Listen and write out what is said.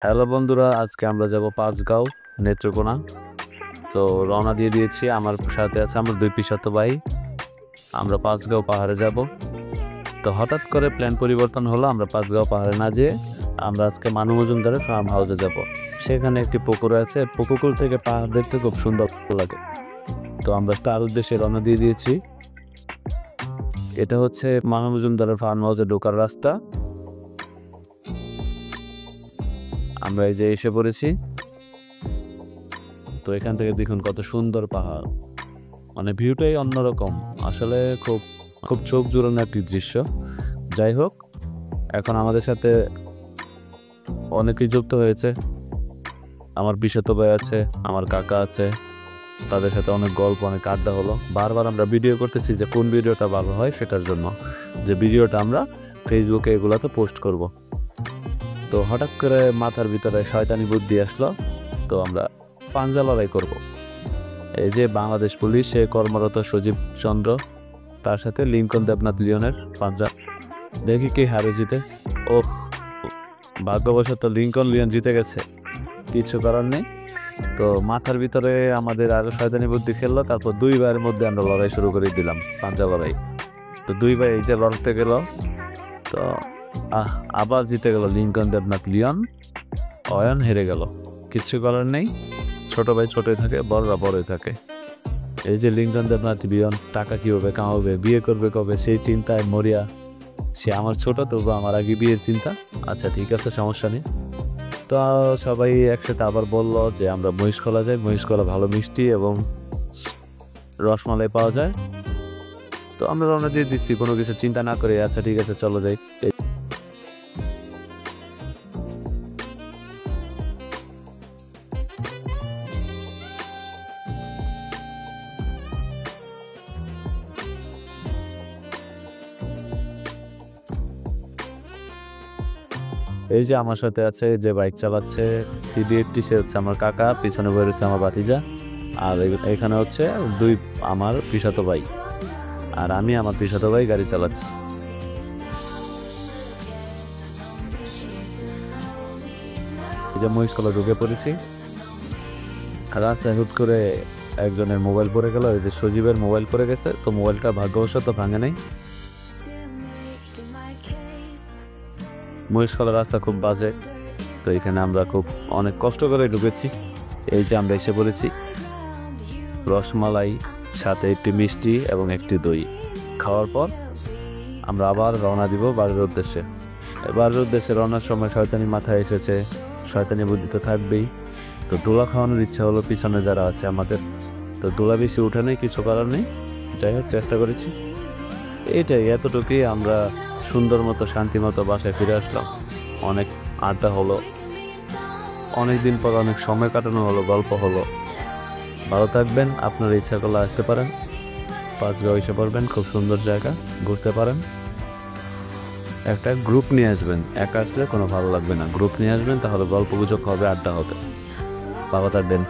Hello বন্ধুরা, আজকে আমরা যাব পাঁচগাঁও নেত্রকোনা। তো রওনা দিয়ে দিয়েছি। আমার সাথে আছে আমার দুই পিসতো ভাই। আমরা পাঁচগাঁও পাহাড়ে যাব। তো হঠাৎ করে প্ল্যান পরিবর্তন হলো, আমরা পাঁচগাঁও পাহাড়ে না যেয়ে আমরা আজকে মানু মজুমদারের ফার্ম হাউসে যাব। সেখানে একটি পুকুর আছে, পুকুর থেকে পাহাড় দেখতে খুব সুন্দর লাগে। তো আমরা তার উদ্দেশ্যে রওনা দিয়ে দিয়েছি। এটা হচ্ছে মানু মজুমদারের ফার্ম হাউসে ঢোকার রাস্তা। আমরা এই যে এসে পড়েছি। তো এখান থেকে দেখুন কত সুন্দর পাহাড়, মানে ভিউটাই অন্যরকম। আসলে খুব খুব চোখ জুড়ানো একটি দৃশ্য। যাই হোক, এখন আমাদের সাথে অনেকেই যুক্ত হয়েছে। আমার পিসতো ভাই আছে, আমার কাকা আছে, তাদের সাথে অনেক গল্প, অনেক আড্ডা হলো। বারবার আমরা ভিডিও করতেছি যে কোন ভিডিওটা ভালো হয়, সেটার জন্য যে ভিডিওটা আমরা ফেসবুকে এগুলাতে পোস্ট করব। তো হঠাৎ করে মাথার ভিতরে শয়তানি বুদ্ধি আসলো, তো আমরা পাঞ্জা লড়াই করব। এই যে বাংলাদেশ পুলিশে কর্মরত সজীব চন্দ্র, তার সাথে লিঙ্কন দেবনাথ লিওনের পাঞ্জা, দেখি কে হারে জিতে। ওহ, ভাগ্যবশত লিঙ্কন লিওন জিতে গেছে, কিছু করার নেই। তো মাথার ভিতরে আমাদের আরো শয়তানি বুদ্ধি খেললো। তারপর দুই ভাইয়ের মধ্যে আমরা লড়াই শুরু করে দিলাম, পাঞ্জা লড়াই। তো দুই ভাই এই যে লড়তে গেল, তো আবার জিতে গেল লিঙ্কন দেবনাথ লিওন। অয়ন হেরে গেল, কিচ্ছু করার নেই। ছোট ভাই ছোটই থাকে, বড়রা বড়ই থাকে। এই যে লিঙ্কন দেবনাথ লিওন টাকা কীভাবে কামাবে, বিয়ে করবে কবে, সেই চিন্তায় মরিয়া। সে আমার ছোট, তবু আমার আগে বিয়ের চিন্তা। আচ্ছা ঠিক আছে, সমস্যা নেই। তো সবাই একসাথে আবার বলল যে আমরা মহিষকলা যাই, মহিষকলা ভালো মিষ্টি এবং রসমালাই পাওয়া যায়। তো আমরা রওনা দিয়ে দিচ্ছি কোনো কিছু চিন্তা না করে। আচ্ছা ঠিক আছে, চলো যাই। এই যে আমার সাথে আছে, যে বাইক চালাচ্ছে সিডি80, সে হচ্ছে আমার কাকা, পিছনে বয়ে রয়েছে আমার ভাতিজা। আর এখানে হচ্ছে দুই আমার পিসতো ভাই, আর আমি আমার পিসতো ভাই গাড়ি চালাচ্ছি। এই যে মহিষকলা ঢুকে পড়েছি। রাস্তায় হুট করে একজনের মোবাইল পড়ে গেল, এই যে সজীবের মোবাইল পড়ে গেছে। তো মোবাইলটা ভাগ্যবশত ভাঙে নাই। মহিষকলা রাস্তা খুব বাজে, তো এখানে আমরা খুব অনেক কষ্ট করে ঢুকেছি। এই যে আমরা এসে পড়েছি। রসমালাই সাথে একটি মিষ্টি এবং একটি দই খাওয়ার পর আমরা আবার রওনা দিব বাড়ির উদ্দেশ্যে। বাড়ির উদ্দেশ্যে রওনার সময় শয়তানি মাথায় এসেছে, শয়তানি বুদ্ধি তো থাকবেই। তো দোলা খাওয়ানোর ইচ্ছা হলো পিছনে যারা আছে আমাদের। তো দোলা বেশি উঠে নেই, কিছু করার নেই। যাই হোক, চেষ্টা করেছি। এইটাই, এতটুকুই। আমরা সুন্দর মতো শান্তি মতো বাসায় ফিরে আসলাম। অনেক আড্ডা হলো, অনেক দিন পর অনেক সময় কাটানো হলো, গল্প হলো। ভালো থাকবেন, আপনার ইচ্ছা করলে আসতে পারেন, পাঁচগাঁও এসে পড়বেন। খুব সুন্দর জায়গা, ঘুরতে পারেন। একটা গ্রুপ নিয়ে আসবেন, একা আসলে কোনো ভালো লাগবে না। গ্রুপ নিয়ে আসবেন, তাহলে গল্প গুজব হবে, আড্ডা হবে। ভালো থাকবেন।